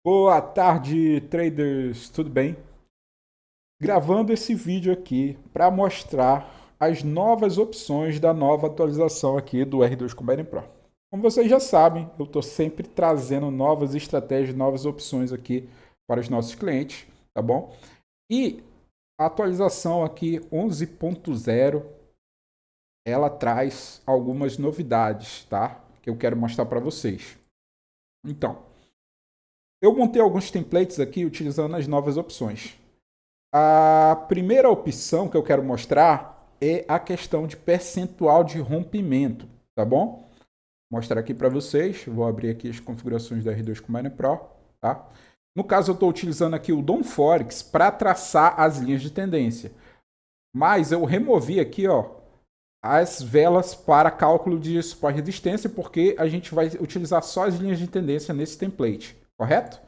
Boa tarde, traders, tudo bem? Gravando esse vídeo aqui para mostrar as novas opções da nova atualização aqui do R2 Combine Pro. Como vocês já sabem, eu estou sempre trazendo novas estratégias, novas opções aqui para os nossos clientes, tá bom? E a atualização aqui 11.0, ela traz algumas novidades, tá? Que eu quero mostrar para vocês. Então, eu montei alguns templates aqui utilizando as novas opções. A primeira opção que eu quero mostrar é a questão de percentual de rompimento, tá bom? Vou mostrar aqui para vocês. Vou abrir aqui as configurações da R2 Combine Pro, tá? No caso, eu estou utilizando aqui o DOM Forex para traçar as linhas de tendência. Mas eu removi aqui, ó, as velas para cálculo de suporte e resistência, porque a gente vai utilizar só as linhas de tendência nesse template, correto?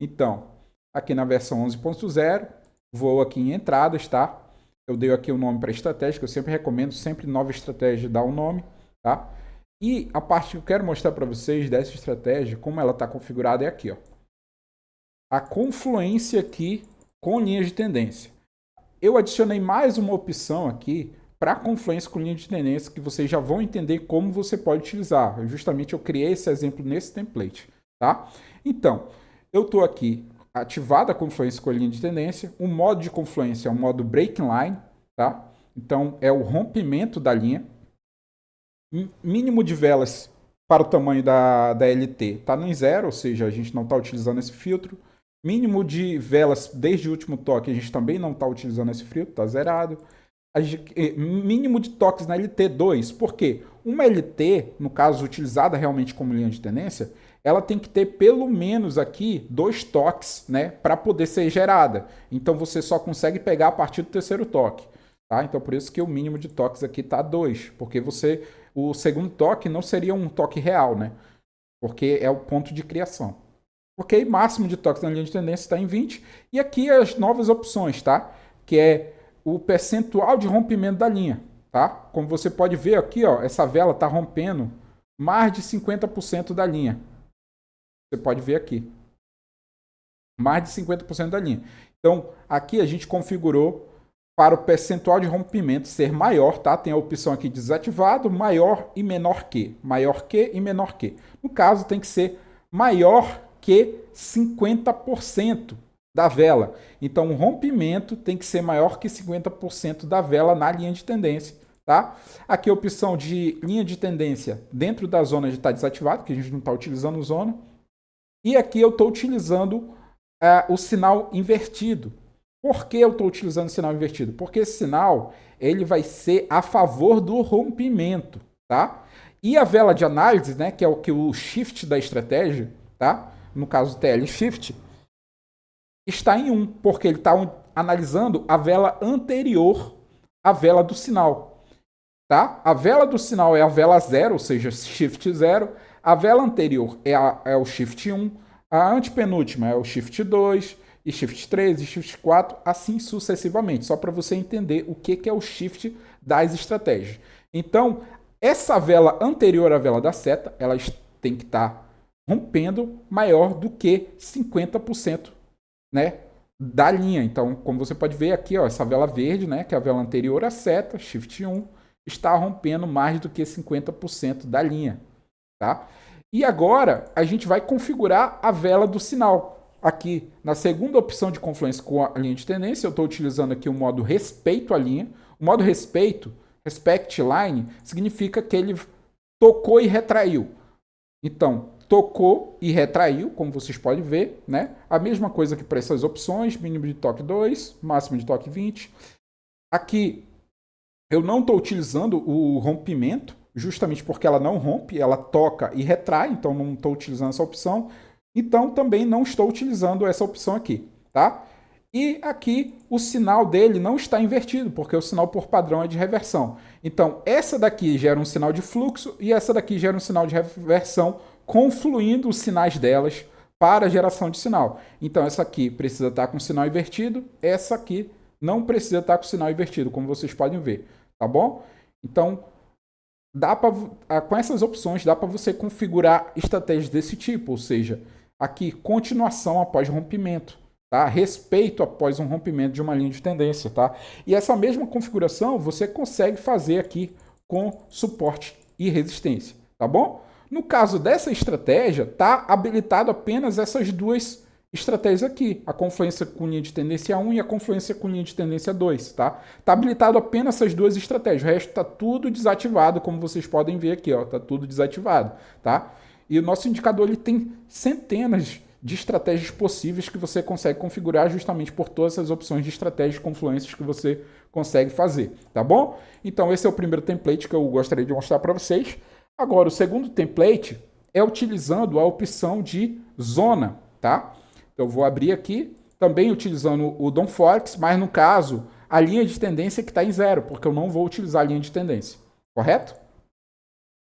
Então, aqui na versão 11.0, vou aqui em entradas, tá? Eu dei aqui o nome para estratégia, que eu sempre recomendo, sempre nova estratégia dá um nome, tá? E a parte que eu quero mostrar para vocês dessa estratégia, como ela está configurada, é aqui, ó. A confluência aqui com linhas de tendência. Eu adicionei mais uma opção aqui para confluência com linha de tendência, que vocês já vão entender como você pode utilizar. Justamente eu criei esse exemplo nesse template, tá? Então, eu estou aqui ativada a confluência com a linha de tendência. O modo de confluência é o modo breaking line, tá? Então, é o rompimento da linha. Mínimo de velas para o tamanho da LT está em zero, ou seja, a gente não está utilizando esse filtro. Mínimo de velas desde o último toque, a gente também não está utilizando esse filtro, está zerado. Mínimo de toques na LT2, porque uma LT, no caso utilizada realmente como linha de tendência, ela tem que ter pelo menos aqui 2 toques, né, para poder ser gerada. Então você só consegue pegar a partir do terceiro toque, tá? Então por isso que o mínimo de toques aqui tá 2, porque o segundo toque não seria um toque real, né? Porque é o ponto de criação. Ok, máximo de toques na linha de tendência está em 20. E aqui as novas opções, tá? Que é o percentual de rompimento da linha, tá? Como você pode ver aqui, ó, essa vela está rompendo mais de 50% da linha. Você pode ver aqui. Mais de 50% da linha. Então, aqui a gente configurou para o percentual de rompimento ser maior, tá? Tem a opção aqui desativado, maior e menor que. Maior que e menor que. No caso, tem que ser maior que 50% da vela. Então, o rompimento tem que ser maior que 50% da vela na linha de tendência, tá? Aqui a opção de linha de tendência dentro da zona já está desativada, porque a gente não está utilizando zona. E aqui eu estou utilizando o sinal invertido. Por que eu estou utilizando o sinal invertido? Porque esse sinal ele vai ser a favor do rompimento, tá? E a vela de análise, né, que é o shift da estratégia, tá? No caso do TL Shift, está em 1, porque ele está analisando a vela anterior à vela do sinal, tá? A vela do sinal é a vela 0, ou seja, Shift 0. A vela anterior é o Shift 1. A antepenúltima é o Shift 2, e Shift 3, e Shift 4, assim sucessivamente, só para você entender o que é o Shift das estratégias. Então, essa vela anterior à vela da seta, ela tem que estar rompendo maior do que 50%, né, da linha. Então, como você pode ver aqui, ó, essa vela verde, né, que é a vela anterior à seta, Shift 1, está rompendo mais do que 50% da linha, tá? E agora a gente vai configurar a vela do sinal. Aqui na segunda opção de confluência com a linha de tendência, eu estou utilizando aqui o modo respeito à linha. O modo respeito, respect line, significa que ele tocou e retraiu. Então, tocou e retraiu, como vocês podem ver, né? A mesma coisa que para essas opções, mínimo de toque 2, máximo de toque 20. Aqui eu não estou utilizando o rompimento, justamente porque ela não rompe, ela toca e retrai, então não estou utilizando essa opção. Então também não estou utilizando essa opção aqui, tá? E aqui o sinal dele não está invertido, porque o sinal por padrão é de reversão. Então essa daqui gera um sinal de fluxo e essa daqui gera um sinal de reversão, confluindo os sinais delas para a geração de sinal. Então essa aqui precisa estar com o sinal invertido, essa aqui não precisa estar com o sinal invertido, como vocês podem ver, tá bom? Então com essas opções dá para você configurar estratégias desse tipo, ou seja, Aqui, continuação após rompimento. Tá? Respeito após um rompimento de uma linha de tendência. Tá? E essa mesma configuração você consegue fazer aqui com suporte e resistência. Tá bom? No caso dessa estratégia, está habilitado apenas essas duas estratégias aqui, a confluência com linha de tendência 1 e a confluência com linha de tendência 2, tá? Está habilitado apenas essas duas estratégias, o resto está tudo desativado, como vocês podem ver aqui, ó, está tudo desativado, tá? E o nosso indicador ele tem centenas de estratégias possíveis que você consegue configurar justamente por todas essas opções de estratégias de confluências que você consegue fazer, tá bom? Então esse é o primeiro template que eu gostaria de mostrar para vocês. Agora, o segundo template é utilizando a opção de zona, tá? Então, eu vou abrir aqui, também utilizando o DOM Forex, mas no caso, a linha de tendência que está em 0, porque eu não vou utilizar a linha de tendência, correto?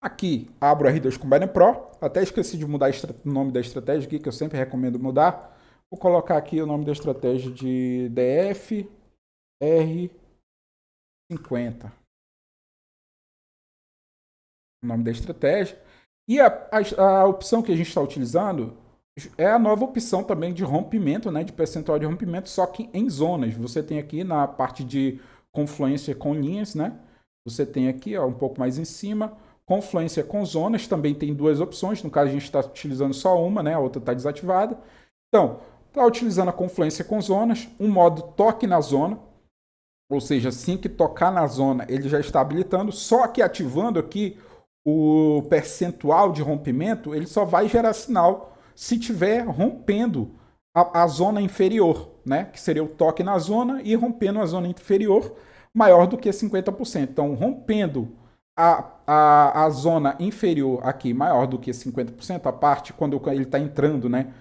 Aqui, abro o R2 Combiner Pro, até esqueci de mudar o nome da estratégia aqui, que eu sempre recomendo mudar. Vou colocar aqui o nome da estratégia de DF R50. O nome da estratégia. E a opção que a gente está utilizando é a nova opção também de rompimento, né, de percentual de rompimento, só que em zonas. Você tem aqui na parte de confluência com linhas, né? Você tem aqui, ó, um pouco mais em cima, confluência com zonas, também tem duas opções. No caso, a gente está utilizando só uma, né? A outra está desativada. Então, está utilizando a confluência com zonas, um modo toque na zona, ou seja, assim que tocar na zona, ele já está habilitando, só que ativando aqui o percentual de rompimento, ele só vai gerar sinal se tiver rompendo a zona inferior, né? Que seria o toque na zona e rompendo a zona inferior maior do que 50%. Então, rompendo a zona inferior aqui maior do que 50%, a parte quando ele está entrando, né?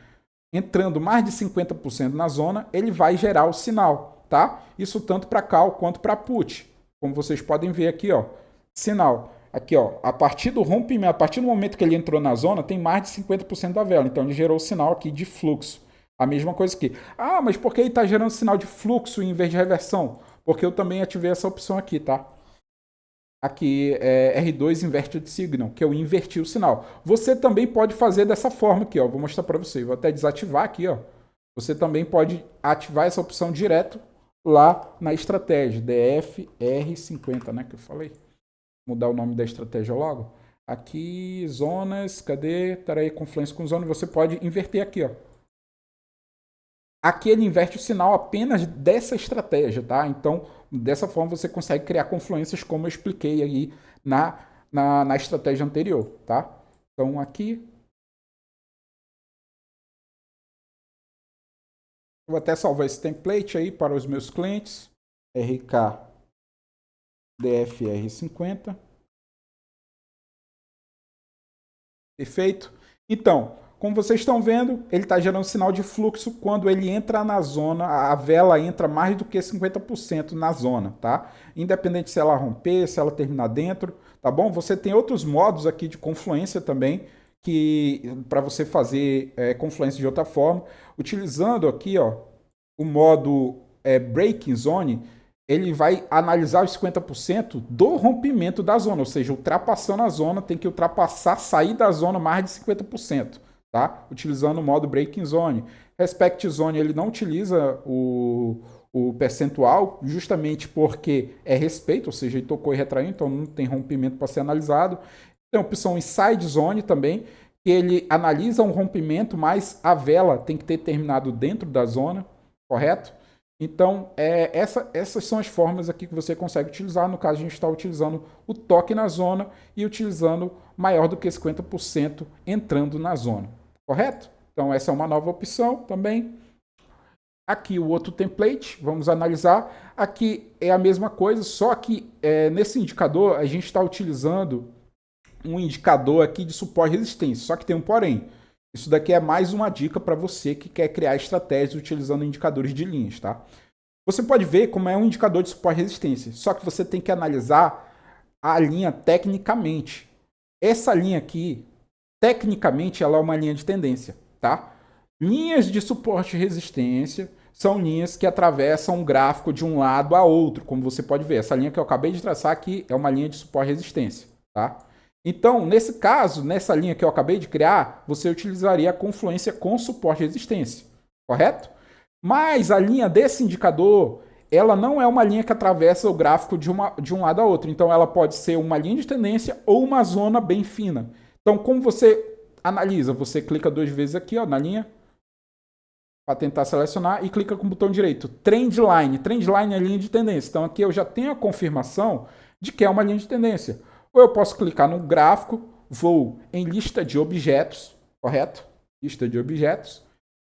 Entrando mais de 50% na zona, ele vai gerar o sinal, tá? Isso tanto para call quanto para put. Como vocês podem ver aqui, ó, sinal. Aqui, ó, a partir do rompimento, a partir do momento que ele entrou na zona, tem mais de 50% da vela. Então, ele gerou o sinal aqui de fluxo. A mesma coisa aqui. Ah, mas por que ele está gerando sinal de fluxo em vez de reversão? Porque eu também ativei essa opção aqui, tá? Aqui é R2 Inverted Signal, que eu inverti o sinal. Você também pode fazer dessa forma aqui, ó. Vou mostrar para você. Vou até desativar aqui, ó. Você também pode ativar essa opção direto lá na estratégia DF R50, né? Que eu falei. Mudar o nome da estratégia logo. Aqui, zonas, cadê? Peraí, confluência com zona. Você pode inverter aqui, ó. Aqui ele inverte o sinal apenas dessa estratégia, tá? Então, dessa forma você consegue criar confluências como eu expliquei aí na estratégia anterior, tá? Então, aqui... Eu vou até salvar esse template aí para os meus clientes. RK DFR50. Perfeito? Então, como vocês estão vendo, ele está gerando sinal de fluxo quando ele entra na zona, a vela entra mais do que 50% na zona, tá? Independente se ela romper, se ela terminar dentro, tá bom? Você tem outros modos aqui de confluência também, que para você fazer confluência de outra forma. Utilizando aqui, ó, o modo Breaking Zone, ele vai analisar os 50% do rompimento da zona, ou seja, ultrapassando a zona, tem que ultrapassar, sair da zona mais de 50%, tá? Utilizando o modo Breaking Zone. Respect Zone, ele não utiliza o percentual, justamente porque é respeito, ou seja, ele tocou e retraiu, então não tem rompimento para ser analisado. Tem a opção Inside Zone também, que ele analisa um rompimento, mas a vela tem que ter terminado dentro da zona, correto? Então, essas são as formas aqui que você consegue utilizar. No caso, a gente está utilizando o toque na zona e utilizando maior do que 50% entrando na zona, correto? Então, essa é uma nova opção também. Aqui o outro template, vamos analisar. Aqui é a mesma coisa, só que nesse indicador a gente está utilizando um indicador aqui de suporte e resistência, só que tem um porém. Isso daqui é mais uma dica para você que quer criar estratégias utilizando indicadores de linhas, tá? Você pode ver como é um indicador de suporte e resistência, só que você tem que analisar a linha tecnicamente. Essa linha aqui, tecnicamente, ela é uma linha de tendência, tá? Linhas de suporte e resistência são linhas que atravessam um gráfico de um lado a outro, como você pode ver. Essa linha que eu acabei de traçar aqui é uma linha de suporte e resistência, tá? Então, nesse caso, nessa linha que eu acabei de criar, você utilizaria a confluência com suporte e resistência, correto? Mas a linha desse indicador, ela não é uma linha que atravessa o gráfico de um lado a outro. Então, ela pode ser uma linha de tendência ou uma zona bem fina. Então, como você analisa? Você clica 2 vezes aqui, ó, na linha, para tentar selecionar, e clica com o botão direito. Trendline. Trendline é linha de tendência. Então, aqui eu já tenho a confirmação de que é uma linha de tendência. Ou eu posso clicar no gráfico, vou em lista de objetos, correto? Lista de objetos.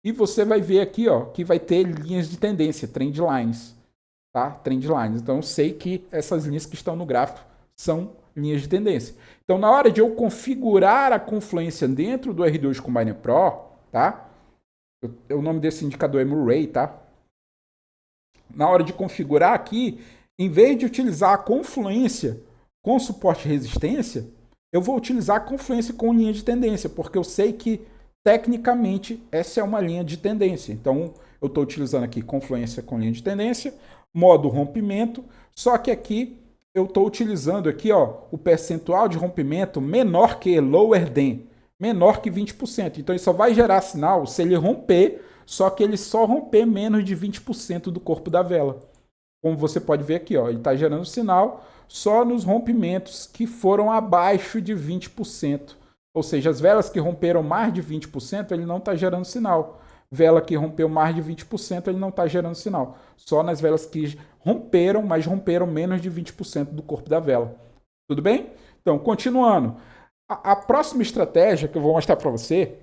E você vai ver aqui, ó, que vai ter linhas de tendência, trend lines, tá? Trend lines. Então eu sei que essas linhas que estão no gráfico são linhas de tendência. Então na hora de eu configurar a confluência dentro do R2 Combiner Pro, tá? O nome desse indicador é Murray, tá? Na hora de configurar aqui, em vez de utilizar a confluência com suporte e resistência, eu vou utilizar a confluência com linha de tendência, porque eu sei que tecnicamente essa é uma linha de tendência. Então eu estou utilizando aqui confluência com linha de tendência, modo rompimento, só que aqui eu estou utilizando aqui, ó, o percentual de rompimento menor que lower than, menor que 20%. Então ele só vai gerar sinal se ele romper, só que ele só romper menos de 20% do corpo da vela. Como você pode ver aqui, ó, ele está gerando sinal só nos rompimentos que foram abaixo de 20%. Ou seja, as velas que romperam mais de 20%, ele não está gerando sinal. Vela que rompeu mais de 20%, ele não está gerando sinal. Só nas velas que romperam, mas romperam menos de 20% do corpo da vela. Tudo bem? Então, continuando. A próxima estratégia que eu vou mostrar para você,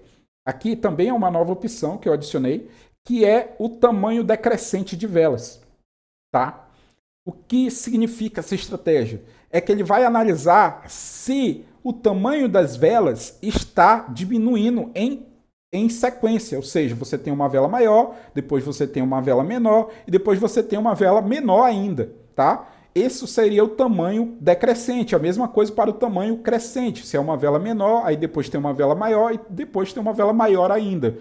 aqui também é uma nova opção que eu adicionei, que é o tamanho decrescente de velas. Tá? O que significa essa estratégia? É que ele vai analisar se o tamanho das velas está diminuindo em sequência. Ou seja, você tem uma vela maior, depois você tem uma vela menor e depois você tem uma vela menor ainda. Tá? Esse seria o tamanho decrescente. A mesma coisa para o tamanho crescente. Se é uma vela menor, aí depois tem uma vela maior e depois tem uma vela maior ainda.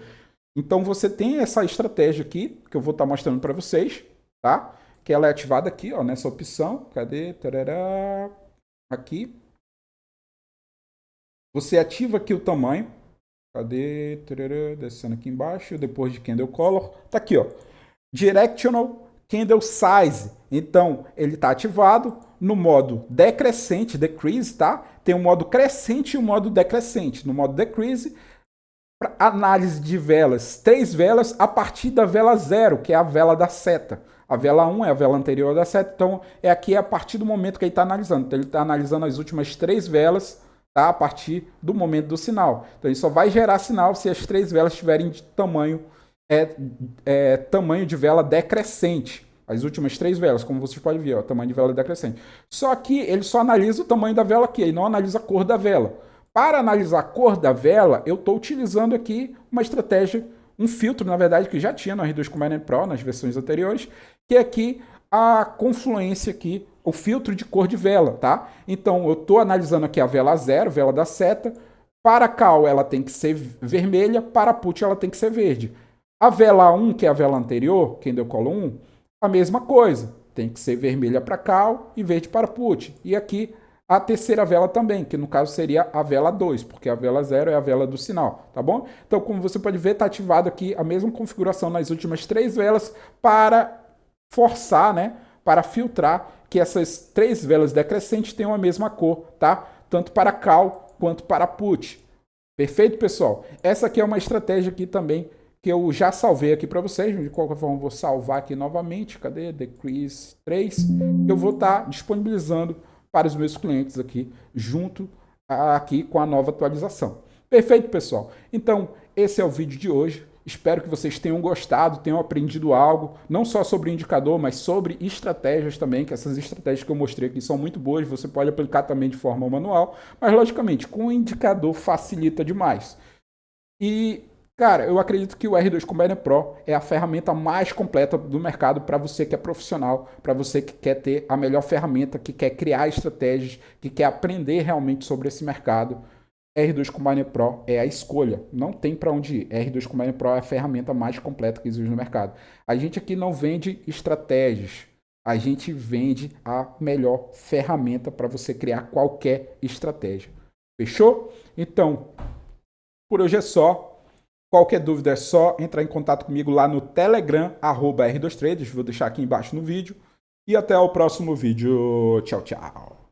Então você tem essa estratégia aqui, que eu vou estar mostrando para vocês, tá? Que ela é ativada aqui, ó, nessa opção. Cadê? Tarará. Aqui. Você ativa aqui o tamanho. Cadê? Tarará. Descendo aqui embaixo, depois de Candle Color. Tá aqui, ó. Directional Candle Size. Então, ele está ativado no modo decrescente, decrease, tá? Tem o modo crescente e o modo decrescente. No modo decrease, para análise de velas, 3 velas a partir da vela 0, que é a vela da seta. A vela 1 é a vela anterior da seta, então é aqui a partir do momento que ele está analisando. Então ele está analisando as últimas 3 velas, tá? A partir do momento do sinal. Então ele só vai gerar sinal se as 3 velas tiverem de tamanho, tamanho de vela decrescente. As últimas 3 velas, como vocês podem ver, ó, tamanho de vela decrescente. Só que ele só analisa o tamanho da vela aqui, ele não analisa a cor da vela. Para analisar a cor da vela, eu estou utilizando aqui uma estratégia, um filtro, na verdade, que já tinha no R2 Combiner Pro, nas versões anteriores, que é aqui a confluência aqui, o filtro de cor de vela, tá? Então, eu estou analisando aqui a vela 0, vela da seta. Para cal, ela tem que ser vermelha, para put, ela tem que ser verde. A vela 1, que é a vela anterior, Candle Color 1, a mesma coisa. Tem que ser vermelha para cal e verde para put. E aqui a terceira vela também, que no caso seria a vela 2, porque a vela 0 é a vela do sinal, tá bom? Então, como você pode ver, está ativado aqui a mesma configuração nas últimas 3 velas para forçar, né, para filtrar que essas 3 velas decrescentes tenham a mesma cor, tá? Tanto para cal quanto para put. Perfeito, pessoal? Essa aqui é uma estratégia aqui também que eu já salvei aqui para vocês. De qualquer forma, eu vou salvar aqui novamente. Cadê? Decrease 3. Eu vou estar disponibilizando para os meus clientes aqui, junto aqui com a nova atualização. Perfeito, pessoal? Então, esse é o vídeo de hoje. Espero que vocês tenham gostado, tenham aprendido algo, não só sobre indicador, mas sobre estratégias também, que essas estratégias que eu mostrei aqui são muito boas, você pode aplicar também de forma manual, mas logicamente, com o indicador facilita demais. E cara, eu acredito que o R2 Combiner Pro é a ferramenta mais completa do mercado para você que é profissional, para você que quer ter a melhor ferramenta, que quer criar estratégias, que quer aprender realmente sobre esse mercado. R2 Combiner Pro é a escolha, não tem para onde ir. R2 Combiner Pro é a ferramenta mais completa que existe no mercado. A gente aqui não vende estratégias, a gente vende a melhor ferramenta para você criar qualquer estratégia. Fechou? Então, por hoje é só. Qualquer dúvida é só entrar em contato comigo lá no Telegram, @R2Traders, vou deixar aqui embaixo no vídeo. E até o próximo vídeo. Tchau, tchau.